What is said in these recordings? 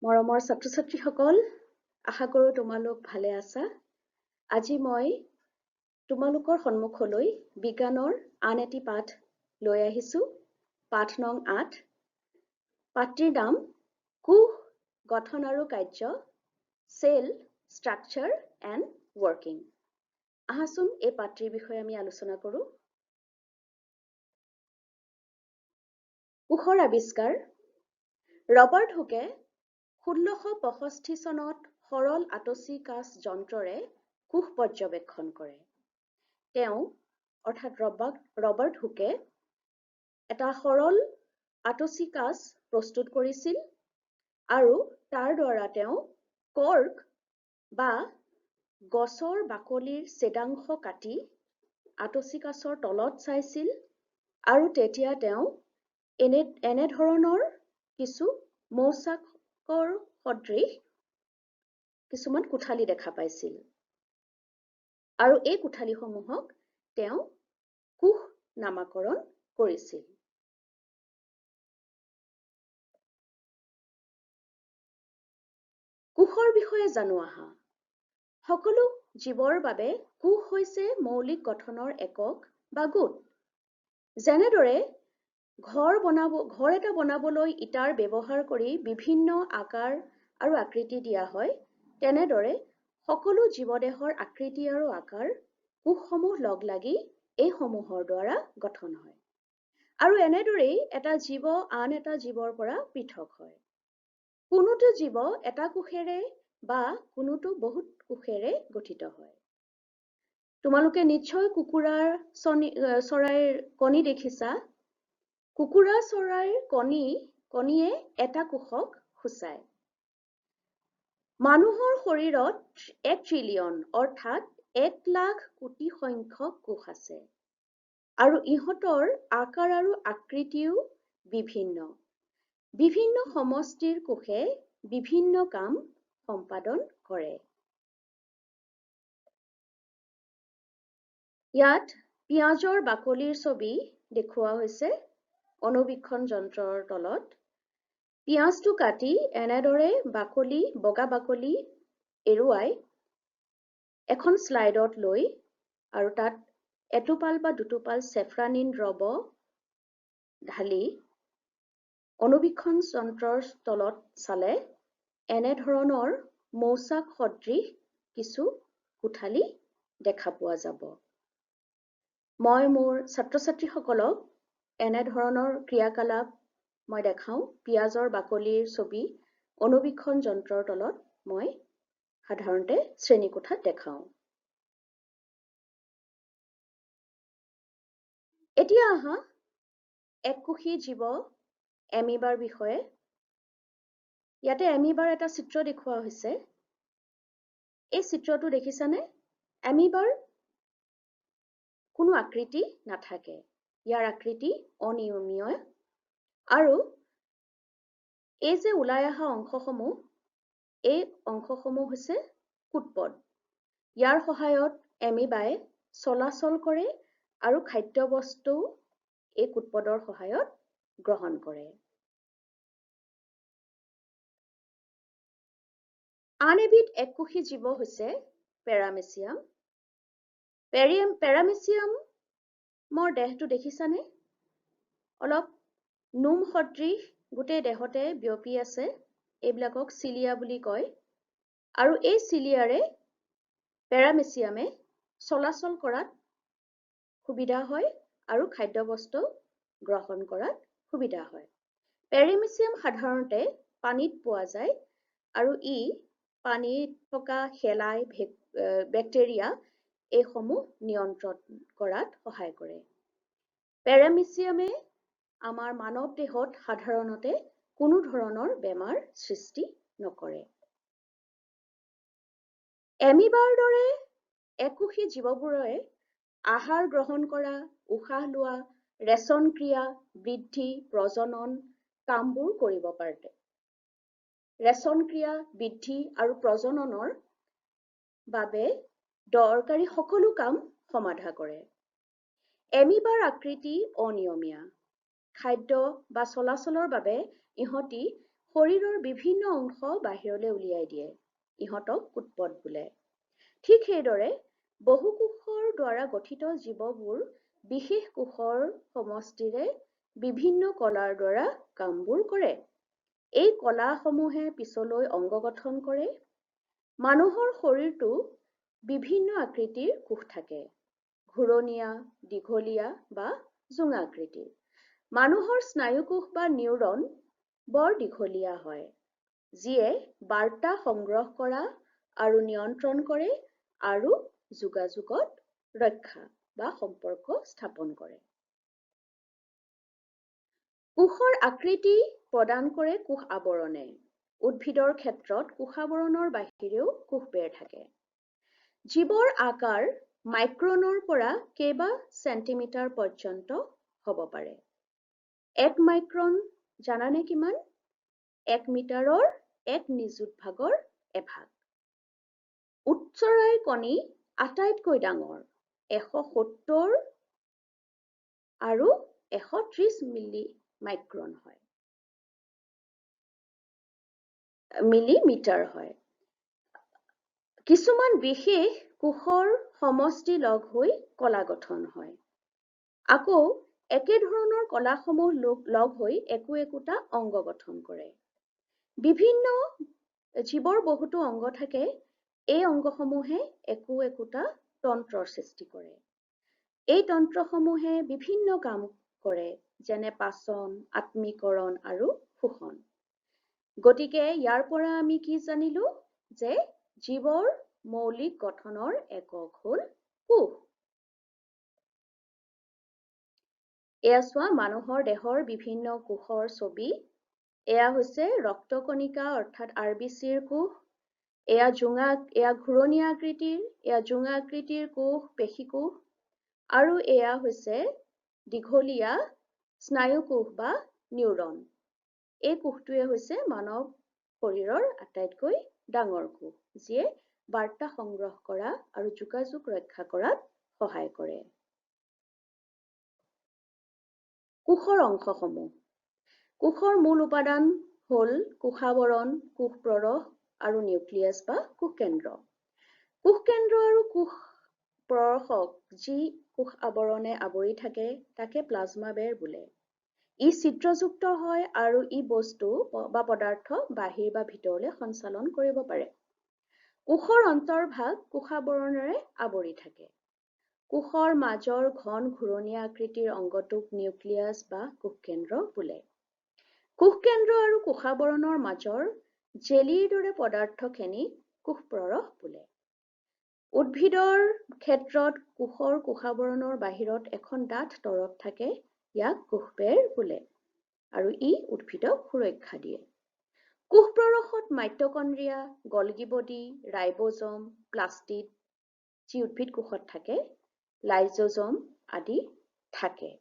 মৰমৰ ছাত্ৰ-ছাত্ৰীসকল, আশা কৰোঁ তোমালোক ভালে আছা। আজি মই তোমালোকৰ সন্মুখলৈ বিজ্ঞানৰ আন এটি পাঠ লৈ আহিছোঁ। পাঠ নং ৮। পাঠটিৰ নাম কোষ গঠন আৰু কাৰ্য, চেল ষ্ট্ৰাকচাৰ এণ্ড ৱৰ্কিং। আহাচোন এই পাঠটিৰ বিষয়ে আমি আলোচনা কৰোঁ। কোষৰ আৱিষ্কাৰ। ৰবাৰ্ট হুকে 1665 চনত সৰল আতচি কাঁচ যন্ত্ৰৰে কোষ পৰ্যবেক্ষণ কৰে। তেওঁ অৰ্থাৎ ৰবাৰ্ট হুকে এটা সৰল আতচি কাঁচ প্ৰস্তুত কৰিছিল আৰু তাৰ দ্বাৰা তেওঁ কৰ্ক বা গছৰ বাকলিৰ ছেদাংশ কাটি আতচি কাঁচৰ তলত চাইছিল আৰু তেতিয়া তেওঁ এনে ধৰণৰ কিছু মৌচাকৰ সদৃশ কিছুমান কোঠালি দেখা পাইছিল আৰু এই কোঠালিসমূহক তেওঁ কোষ নামাকৰণ কৰিছিল। কোষৰ বিষয়ে জানো আহা। সকলো জীৱৰ বাবে কোষ হৈছে মৌলিক গঠনৰ একক বা গোট। যেনেদৰে ঘৰ এটা বনাবলৈ ইটাৰ ব্যৱহাৰ কৰি বিভিন্ন আকাৰ আৰু আকৃতি দিয়া হয়, তেনেদৰে সকলো জীৱদেহৰ আকৃতি আৰু আকাৰ কোষসমূহ লগ লাগি এইসমূহৰ দ্বাৰা গঠন হয়। আৰু এনেদৰেই এটা জীৱ আন এটা জীৱৰ পৰা পৃথক হয়। কোনোটো জীৱ এটা কোষেৰে বা কোনোটো বহুত কোষেৰে গঠিত হয়। তোমালোকে নিশ্চয় কুকুৰাৰ চৰাইৰ কণী দেখিছা। কুকুৰা চৰাইৰ কণীয়ে এটা কোষক সূচায়। মানুহৰ শৰীৰত 1 ট্ৰিলিয়ন অৰ্থাৎ 1 লাখ কোটি সংখ্যক কোষ আছে আৰু ইহঁতৰ আকাৰ আৰু আকৃতিও বিভিন্ন। বিভিন্ন সমষ্টিৰ কোষে বিভিন্ন কাম সম্পাদন কৰে। ইয়াত পিঁয়াজৰ বাকলিৰ ছবি দেখুওৱা হৈছে অনুবীক্ষণ যন্ত্ৰৰ তলত। পিঁয়াজটো কাটি এনেদৰে বগা বাকলি এৰুৱাই এখন স্লাইডত লৈ আৰু তাত এটোপাল বা দুটোপাল চেফ্ৰানিন দ্ৰৱ ঢালি অনুবীক্ষণ যন্ত্ৰৰ তলত চালে এনেধৰণৰ মৌচাক সদৃশ কিছু কোঠালি দেখা পোৱা যাব। মই মোৰ ছাত্ৰ-ছাত্ৰীসকলক এনেধৰণৰ ক্ৰিয়াকলাপ মই দেখাওঁ। পিঁয়াজৰ বাকলিৰ ছবি অনুবীক্ষণ যন্ত্ৰৰ তলত মই সাধাৰণতে শ্ৰেণীকোঠাত দেখাওঁ। এতিয়া আহা এককোষী জীৱ এমিবাৰ বিষয়ে। ইয়াতে এমিবাৰ এটা চিত্ৰ দেখুওৱা হৈছে। এই চিত্ৰটো দেখিছানে? এমিবাৰ কোনো আকৃতি নাথাকে। ইয়াৰ আকৃতি অনিয়মীয় আৰু এই যে ওলাই অহা অংশসমূহ, এই অংশসমূহ হৈছে কুটপদ। ইয়াৰ সহায়ত এমিবাই চলাচল কৰে আৰু খাদ্যবস্তু এই কুটপদৰ সহায়ত গ্ৰহণ কৰে। আন এবিধ এককোষী জীৱ হৈছে পেৰামেচিয়াম। পেৰামেচিয়ামৰ দেহটো দেখিছানে? অলপ নোম সদৃশ গোটেই দেহতে বিয়পি আছে। এইবিলাকক চিলিয়া বুলি কয়। আৰু এই চিলিয়াৰে পেৰামেচিয়ামে চলাচল কৰাত সুবিধা হয় আৰু খাদ্যবস্তু গ্ৰহণ কৰাত সুবিধা হয়। পেৰামেচিয়াম সাধাৰণতে পানীত পোৱা যায় আৰু ই পানীত থকা শেলাই, বেক্টেৰিয়া এইসমূহ নিয়ন্ত্ৰণ কৰাত সহায় কৰে। পেৰামেচিয়ামে আমাৰ মানৱ দেহত সাধাৰণতে কোনো ধৰণৰ বেমাৰ সৃষ্টি নকৰে। এমিবাৰ দৰে এককোষী জীৱবোৰে আহাৰ গ্ৰহণ কৰা, উশাহ লোৱা, ৰেচন ক্ৰিয়া, বৃদ্ধি, প্ৰজনন কামবোৰ কৰিব পাৰে। ৰেচন ক্ৰিয়া, বৃদ্ধি আৰু প্ৰজননৰ বাবে দৰকাৰী সকলো কাম সমাধা কৰে। এমিবাৰ আকৃতি অনিয়মীয়া। খাদ্য বা চলাচলৰ বাবে ইহঁতি শৰীৰৰ বিভিন্ন অংশ বাহিৰলৈ উলিয়াই দিয়ে। ইহঁতক কুটপট বোলে। ঠিক সেইদৰে বহু কোষৰ দ্বাৰা গঠিত জীৱবোৰ বিশেষ কোষৰ সমষ্টিৰে বিভিন্ন কলাৰ দ্বাৰা কামবোৰ কৰে। এই কলাসমূহে পিছলৈ অংগ গঠন কৰে। মানুহৰ শৰীৰটো বিভিন্ন আকৃতিৰ কোষ থাকে। ঘূৰণীয়া, দীঘলীয়া বা জোঙাকৃতিৰ। মানুহৰ স্নায়ুকোষ বা নিউৰন বৰ দীঘলীয়া হয়, যিয়ে বাৰ্তা সংগ্ৰহ কৰা আৰু নিয়ন্ত্ৰণ কৰে আৰু যোগাযোগত ৰক্ষা বা সম্পৰ্ক স্থাপন কৰে। কোষৰ আকৃতি প্ৰদান কৰে কোষ আৱৰণে। উদ্ভিদৰ ক্ষেত্ৰত কোষাৱৰণৰ বাহিৰেও কোষবেৰ থাকে। জীৱৰ আকাৰ মাইক্ৰনৰ পৰা কেইবা চেণ্টিমিটাৰ পৰ্যন্ত হ'ব পাৰে। 1 মাইক্ৰন জানানে কিমান? 1 মিটাৰৰ 1 নিযুত ভাগৰ এভাগ। উৎচৰাই কণী আটাইতকৈ ডাঙৰ 170 আৰু 130 মিলিমাইক্ৰন হয়। মিলিমিটাৰ হয়। কিছুমান বিশেষ কোষৰ সমষ্টি লগ হৈ কলা গঠন হয়। আকৌ একে ধৰণৰ কলাসমূহ লগ হৈ একোটা অংগ গঠন কৰে। বিভিন্ন জীৱৰ বহুতো অংগ থাকে। এই অংগসমূহে একোটা তন্ত্ৰৰ সৃষ্টি কৰে। এই তন্ত্ৰসমূহে বিভিন্ন কাম কৰে, যেনে পাচন, আত্মীকৰণ আৰু শোষণ। গতিকে ইয়াৰ পৰা আমি কি জানিলো যে জীৱৰ মৌলিক গঠনৰ একক হ'ল কোষ। এয়া চোৱা মানুহৰ দেহৰ বিভিন্ন কোষৰ ছবি। এয়া হৈছে ৰক্তকণিকা অৰ্থাৎ RBCৰ কোষ। এয়া ঘূৰণীয়া আকৃতিৰ, এয়া জোঙা আকৃতিৰ কোষ, পেশী কোষ। আৰু এয়া হৈছে দীঘলীয়া স্নায়ুকোষ বা নিউৰন। এই কোষটোৱে হৈছে মানৱ শৰীৰৰ আটাইতকৈ ডাঙৰ কোষ, যিয়ে বাৰ্তা সংগ্ৰহ কৰা আৰু যোগাযোগ ৰক্ষা কৰাত সহায় কৰে। কোষৰ অংশসমূহ। কোষৰ মূল উপাদান হ'ল কোষাৱৰণ, কোষ প্ৰৰহ আৰু নিউক্লিয়াছ বা কোষকেন্দ্ৰ। কোষকেন্দ্ৰ আৰু কোষ প্ৰৰহক যি কোষ আৱৰণে আৱৰি থাকে তাকে প্লাজমা বেৰ বোলে। ই ছিদ্ৰযুক্ত হয় আৰু ই বস্তু বা পদাৰ্থ বাহিৰ বা ভিতৰলৈ সঞ্চালন কৰিব পাৰে। কোষৰ অন্তৰ্ভাগ কোষাৱৰণেৰে আৱৰি থাকে। কোষৰ মাজৰ ঘন ঘূৰণীয়া আকৃতিৰ অংগটোক নিউক্লিয়াছ বা কোষকেন্দ্ৰ বোলে। কোষকেন্দ্ৰ আৰু কোষাৱৰণৰ মাজৰ জেলিৰ দৰে পদাৰ্থখিনি কোষ প্ৰৰহ বোলে। উদ্ভিদৰ ক্ষেত্ৰত কোষৰ কোষাৱৰণৰ বাহিৰত এখন ডাঠ তৰপ থাকে, ইয়াক কোষবেৰ বোলে, আৰু ই উদ্ভিদক সুৰক্ষা দিয়ে। কোষ প্ৰৰহত মাইটকণ্ড্ৰিয়া, গলগি বডি, ৰাইব'জম, প্লাষ্টিড, যি উদ্ভিদ কোষত থাকে, লাইজ'জম আদি থাকে।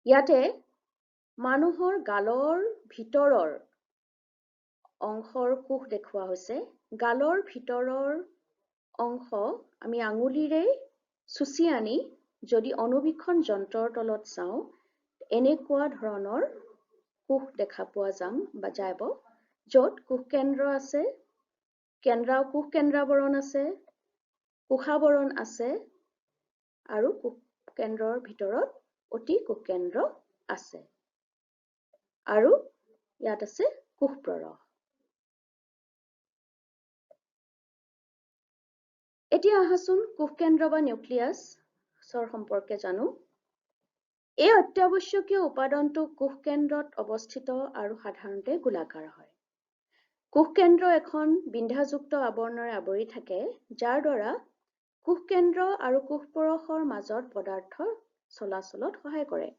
ইয়াতে মানুহৰ গালৰ ভিতৰৰ অংশৰ কোষ দেখুওৱা হৈছে। গালৰ ভিতৰৰ অংশ আমি আঙুলিৰে চুচি আনি যদি অনুবীক্ষণ যন্ত্ৰৰ তলত চাওঁ, এনেকুৱা ধৰণৰ কোষ দেখা পোৱা যাব, য'ত কোষকেন্দ্ৰ আছে, কোষকেন্দ্ৰাৱৰণ আছে, কোষাৱৰণ আছে, আৰু কোষকেন্দ্ৰৰ ভিতৰত অতি কোষকেন্দ্ৰ আছে। আৰু ইয়াত আছে কোষ প্ৰৰহ। এতিয়া আহাচোন কোষকেন্দ্ৰ বা নিউক্লিয়াছৰ সম্পৰ্কে জানো। এই অত্যাৱশ্যকীয় উপাদানটো কোষকেন্দ্ৰত অৱস্থিত আৰু সাধাৰণতে গোলাকাৰ হয়। কোষকেন্দ্ৰ এখন বিন্ধ্যাযুক্ত আৱৰণেৰে আৱৰি থাকে, যাৰ দ্বাৰা কোষকেন্দ্ৰ আৰু কোষ প্ৰৰহৰ মাজত পদাৰ্থ চলাচলত সহায় কৰে।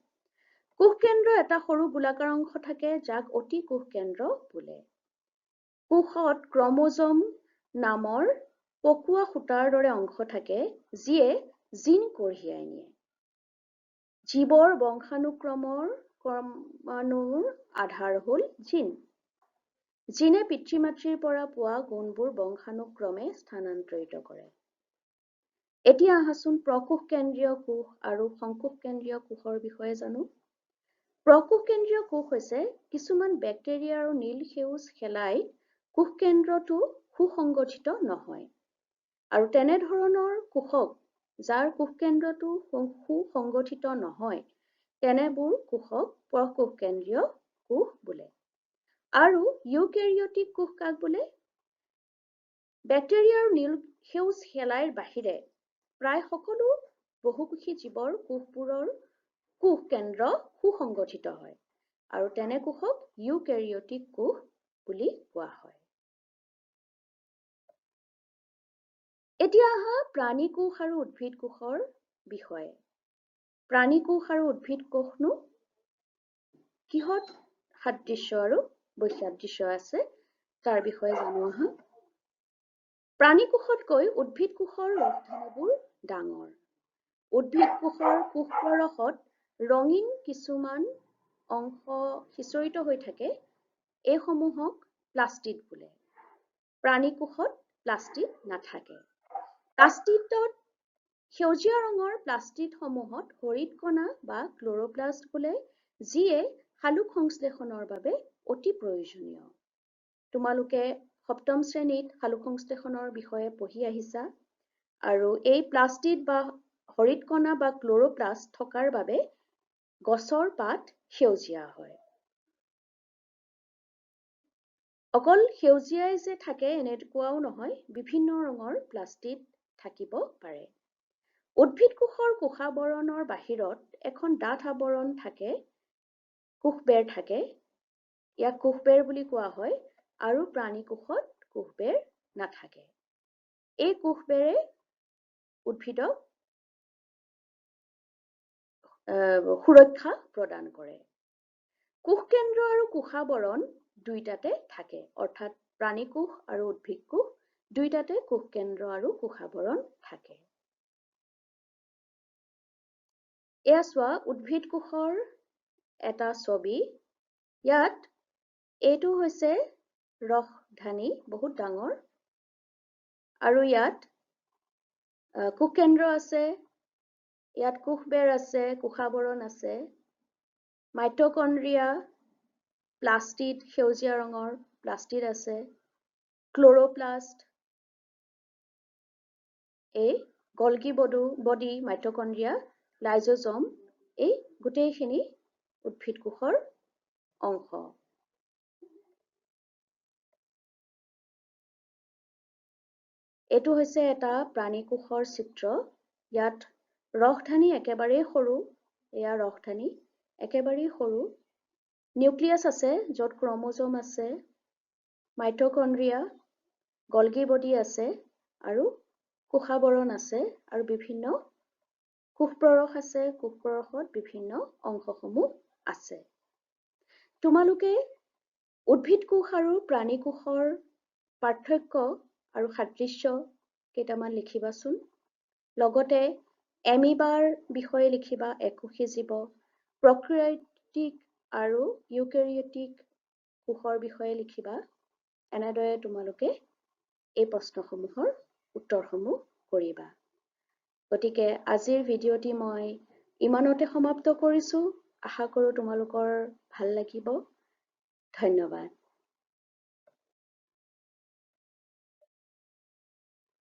কোষকেন্দ্ৰ এটা সৰু গোলাকাৰ অংশ থাকে, যাক অতি কোষকেন্দ্ৰ বোলে। কোষত ক্ৰম'জম নামৰ পকোৱা সূতাৰ দৰে অংশ থাকে, যিয়ে জিন কঢ়িয়াই নিয়ে। জীৱৰ বংশানুক্ৰমণৰ আধাৰ হ'ল জিন। জিনে পিতৃ-মাতৃৰ পৰা পোৱা গুণবোৰ বংশানুক্ৰমে স্থানান্তৰিত কৰে। এতিয়া আহাচোন প্ৰকোষকেন্দ্ৰীয় কোষ আৰু সংকোষকেন্দ্ৰীয় কোষৰ বিষয়ে জানো। প্ৰকোষকেন্দ্ৰীয় কোষ হৈছে কিছুমান বেক্টেৰিয়া আৰু নীল সেউজ শেলাই কোষকেন্দ্ৰটো সুসংগঠিত নহয় আৰু তেনেধৰণৰ কোষক যাৰ কোষকেন্দ্ৰটো সুসংগঠিত নহয় তেনেবোৰ কোষক প্ৰকোষকেন্দ্ৰীয় কোষ বোলে। আৰু ইউকেৰিয়টিক কোষ কাক বোলে? বেক্টেৰিয়া আৰু নীল সেউজ শেলাইৰ বাহিৰে প্ৰায় সকলো বহুকোষী জীৱৰ কোষবোৰৰ কোষ কেন্দ্ৰ সুসংগঠিত হয় আৰু তেনে কোষক ইউকেৰিয়টিক কোষ বুলি কোৱা হয়। এতিয়া আহা প্ৰাণী কোষ আৰু উদ্ভিদ কোষৰ বিষয়ে। প্ৰাণী কোষ আৰু উদ্ভিদ কোষনো কিহত সাদৃশ্য আৰু বৈসাদৃশ্য আছে তাৰ বিষয়ে জানো আহা। প্ৰাণী কোষতকৈ উদ্ভিদ কোষৰ ৰসধানীবোৰ ডাঙৰ। উদ্ভিদ কোষৰ কোষপৰশত ৰঙীন কিছুমান অংশ সিঁচৰিত হৈ থাকে, এইসমূহক প্লাষ্টিড বোলে। প্ৰাণী কোষত প্লাষ্টিড নাথাকে। প্লাষ্টিডত সেউজীয়া ৰঙৰ প্লাষ্টিডসমূহত হৰিৎকণা বা ক্লৰোপ্লাষ্ট বোলে, যিয়ে সালোক সংশ্লেষণৰ বাবে অতি প্ৰয়োজনীয়। তোমালোকে সপ্তম শ্ৰেণীত সালোক সংশ্লেষণৰ বিষয়ে পঢ়ি আহিছা আৰু এই প্লাষ্টিড বা হৰিৎকণা বা ক্লৰোপ্লাষ্ট থকাৰ বাবে গছৰ পাত সেউজীয়া হয়। অকল সেউজীয়াই যে থাকে এনেকুৱাও নহয়, বিভিন্ন ৰঙৰ প্লাষ্টিড থাকিব পাৰে। উদ্ভিদ কোষৰ কোষাবৰণৰ বাহিৰত এখন ডাঠ আৱৰণ থাকে, কোষবেৰ থাকে, ইয়াক কোষবেৰ বুলি কোৱা হয়, আৰু প্ৰাণী কোষত কোষবেৰ নাথাকে। এই কোষবেৰে উদ্ভিদক সুৰক্ষা প্ৰদান কৰে। কোষকেন্দ্ৰ আৰু কোষাবৰণ দুইটাতে থাকে, অৰ্থাৎ প্ৰাণী কোষ আৰু উদ্ভিদ কোষ দুইটাতে কোষকেন্দ্ৰ আৰু কোষাবৰণ থাকে। এয়া চোৱা উদ্ভিদ কোষৰ এটা ছবি। ইয়াত এইটো হৈছে ৰসধানী, বহুত ডাঙৰ, আৰু ইয়াত কোষকেন্দ্ৰ আছে, ইয়াত কোষবেৰ আছে, কোষাবৰণ আছে, মাইটকণ্ড্ৰিয়া, প্লাষ্টিড, সেউজীয়া ৰঙৰ প্লাষ্টিড আছে, ক্লৰোপ্লাষ্ট, এই গলগি বডি, মাইটকণ্ড্ৰিয়া, লাইজোজম, এই গোটেইখিনি উদ্ভিদ কোষৰ অংশ। এইটো হৈছে এটা প্ৰাণী কোষৰ চিত্ৰ। ইয়াত ৰসধানী একেবাৰেই সৰু, এয়া ৰসধানী একেবাৰেই সৰু, নিউক্লিয়াছ আছে য'ত ক্ৰমোজম আছে, মাইটকণ্ড্ৰিয়া, গলগি বডি আছে, আৰু কোষাবৰণ আছে, আৰু বিভিন্ন কোষপৰশ আছে, কোষপৰশত বিভিন্ন অংশসমূহ আছে। তোমালোকে উদ্ভিদ কোষ আৰু প্ৰাণী কোষৰ পাৰ্থক্য আৰু সাদৃশ্য কেইটামান লিখিবাচোন। লগতে এমিবাৰ বিষয়ে লিখিবা, একোষী জীৱ, প্ৰক্ৰিয়াটিক আৰু ইউকেৰিয়টিক কোষৰ বিষয়ে লিখিবা। এনেদৰে তোমালোকে এই প্ৰশ্নসমূহৰ উত্তৰসমূহ কৰিবা। গতিকে আজিৰ ভিডিঅ'টি মই ইমানতে সমাপ্ত কৰিছোঁ। আশা কৰোঁ তোমালোকৰ ভাল লাগিব। ধন্যবাদ।